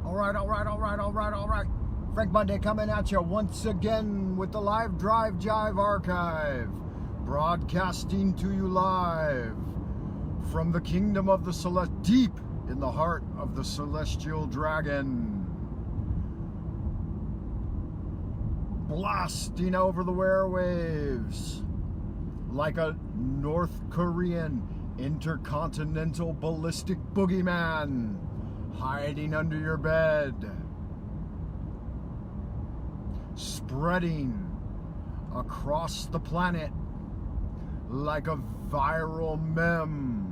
All right. Frank Monday coming at you once again with the Live Drive Jive Archive. Broadcasting to you live from the kingdom of the deep in the heart of the celestial dragon. Blasting over the airwaves like a North Korean intercontinental ballistic boogeyman hiding under your bed, spreading across the planet like a viral meme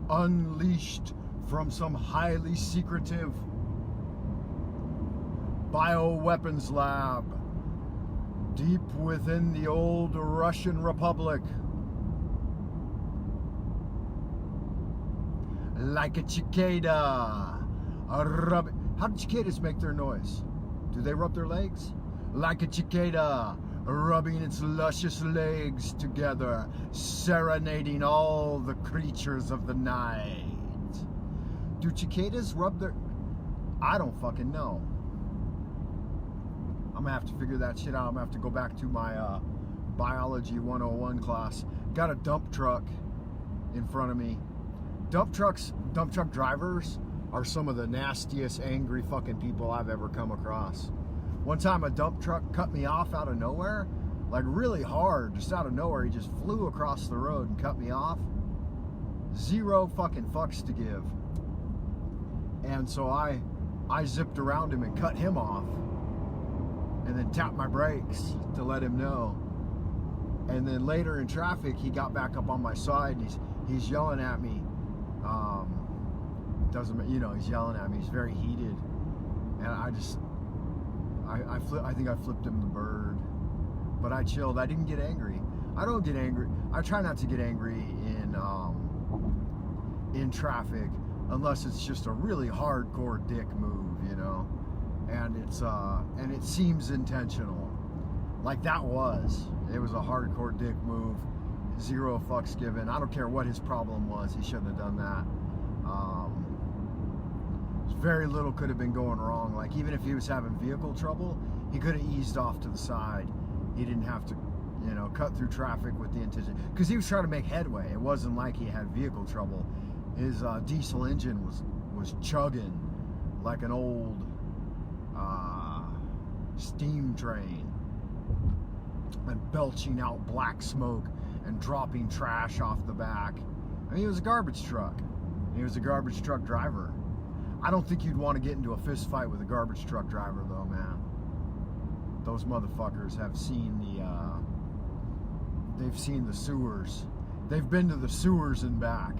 unleashed from some highly secretive bioweapons lab deep within the old Russian Republic. Like a cicada. How do cicadas make their noise? Do they rub their legs? Like a cicada, rubbing its luscious legs together, serenading all the creatures of the night. Do cicadas rub their... I don't fucking know. I'm gonna have to figure that shit out. I'm gonna have to go back to my biology 101 class. Got a dump truck in front of me. Dump truck drivers are some of the nastiest, angry fucking people I've ever come across. One time a dump truck cut me off out of nowhere, like really hard, just out of nowhere. He just flew across the road and cut me off. Zero fucking fucks to give. And so I zipped around him and cut him off, and then tapped my brakes to let him know. And then later in traffic, he got back up on my side and he's yelling at me. He's yelling at me. He's very heated, and I think I flipped him the bird, but I chilled. I didn't get angry. I don't get angry. I try not to get angry in traffic unless it's just a really hardcore dick move, you know, and it seems intentional. Like that was. It was a hardcore dick move. Zero fucks given. I don't care what his problem was. He shouldn't have done that. Very little could have been going wrong. Like even if he was having vehicle trouble, he could have eased off to the side. He didn't have to, cut through traffic with the intention, because he was trying to make headway. It wasn't like he had vehicle trouble. His diesel engine was chugging like an old steam train and belching out black smoke and dropping trash off the back. I mean, he was a garbage truck. He was a garbage truck driver. I don't think you'd want to get into a fist fight with a garbage truck driver, though, man. Those motherfuckers have seen they've seen the sewers. They've been to the sewers and back.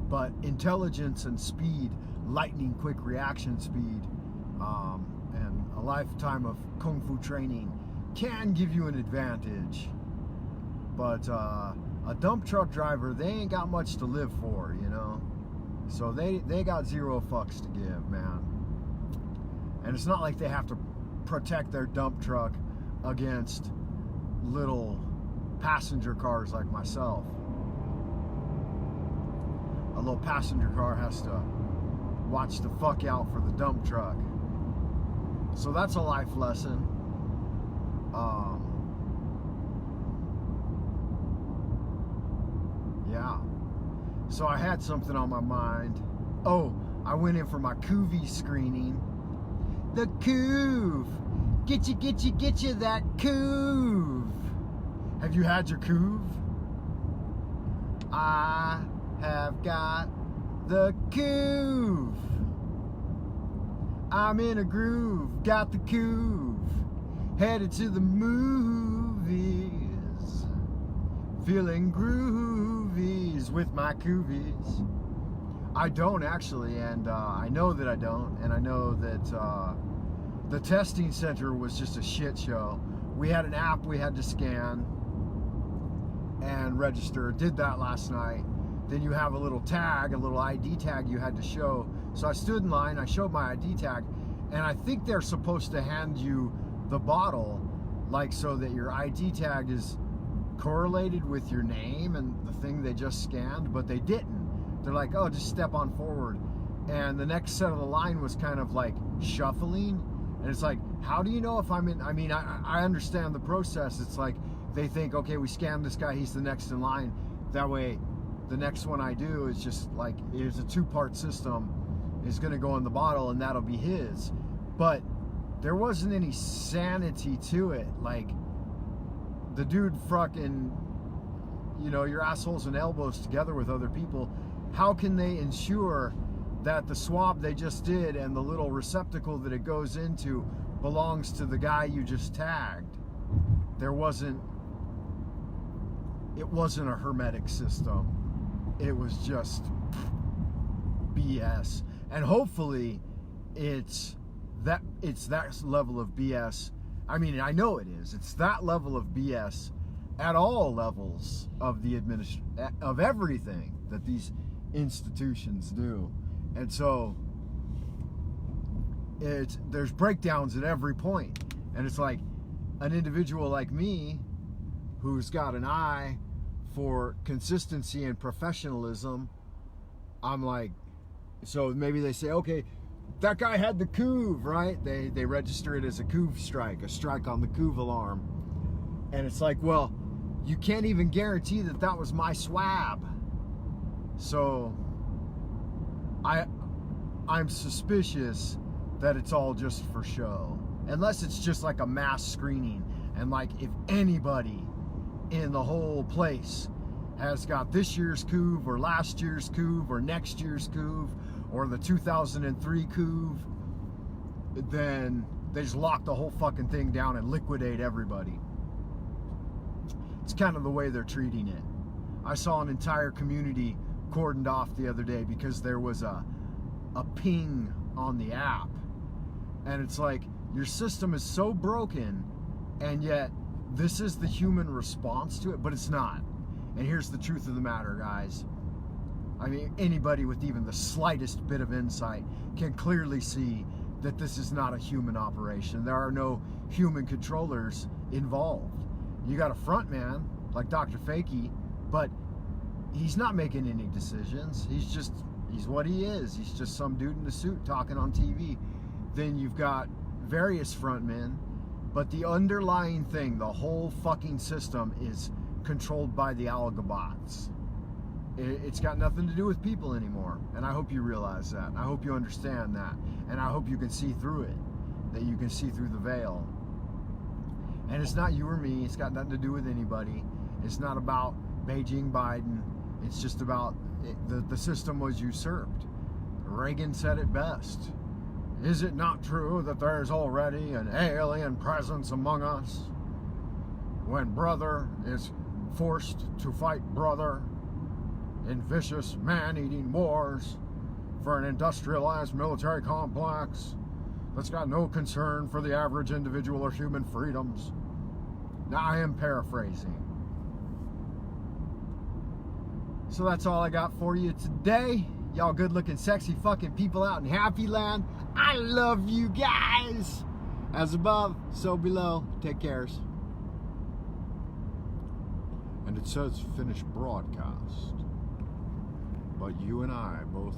But intelligence and speed, lightning quick reaction speed, and a lifetime of kung fu training can give you an advantage. But a dump truck driver, they ain't got much to live for, so they got zero fucks to give, man. And it's not like they have to protect their dump truck against little passenger cars like myself. A little passenger car has to watch the fuck out for the dump truck. So that's a life lesson. Yeah. So I had something on my mind. Oh, I went in for my Coovy screening. The Coov. Get you that Coov. Have you had your Coov? I have got the Coov. I'm in a groove, got the Coov. Headed to the movies. Feeling groovies with my Coovies. I don't actually, and I know that I don't, and I know that the testing center was just a shit show. We had an app we had to scan and register. Did that last night. Then you have a little tag, a little ID tag you had to show. So I stood in line, I showed my ID tag, and I think they're supposed to hand you the bottle, like so that your ID tag is correlated with your name and the thing they just scanned, but they didn't. They're like, oh, just step on forward. And the next set of the line was kind of like shuffling. And it's like, how do you know if I'm in? I mean, I understand the process. It's like they think, okay, we scanned this guy, he's the next in line. That way, the next one I do is just like, it's a 2-part system. Is going to go in the bottle, and that'll be his. But there wasn't any sanity to it. Like, the dude fucking, you know, your assholes and elbows together with other people. How can they ensure that the swab they just did and the little receptacle that it goes into belongs to the guy you just tagged? It wasn't a hermetic system. It was just BS. And hopefully it's that level of BS. I mean, I know it is. It's that level of BS at all levels of the of everything that these institutions do. And so there's breakdowns at every point. And it's like an individual like me who's got an eye for consistency and professionalism. I'm like, so maybe they say, okay, that guy had the couve, right? They register it as a couve strike, a strike on the couve alarm. And it's like, well, you can't even guarantee that that was my swab. So I'm suspicious that it's all just for show. Unless it's just like a mass screening. And like if anybody in the whole place has got this year's couve or last year's couve or next year's couve or the 2003 couve, then they just lock the whole fucking thing down and liquidate everybody. It's kind of the way they're treating it. I saw an entire community cordoned off the other day because there was a ping on the app. And it's like, your system is so broken, and yet this is the human response to it, but it's not. And here's the truth of the matter, guys. I mean, anybody with even the slightest bit of insight can clearly see that this is not a human operation. There are no human controllers involved. You got a front man like Dr. Fakey, but he's not making any decisions. He's what he is. He's just some dude in a suit talking on TV. Then you've got various frontmen, but the underlying thing, the whole fucking system is controlled by the algobots. It's got nothing to do with people anymore. And I hope you realize that. I hope you understand that. And I hope you can see through it. That you can see through the veil. And it's not you or me. It's got nothing to do with anybody. It's not about Beijing Biden. It's just about the system was usurped. Reagan said it best. Is it not true that there's already an alien presence among us? When brother is forced to fight brother in vicious man-eating wars for an industrialized military complex that's got no concern for the average individual or human freedoms. Now, I am paraphrasing. So that's all I got for you today. Y'all good-looking, sexy fucking people out in Happy Land. I love you guys. As above, so below. Take cares. And it says finish broadcast. But you and I both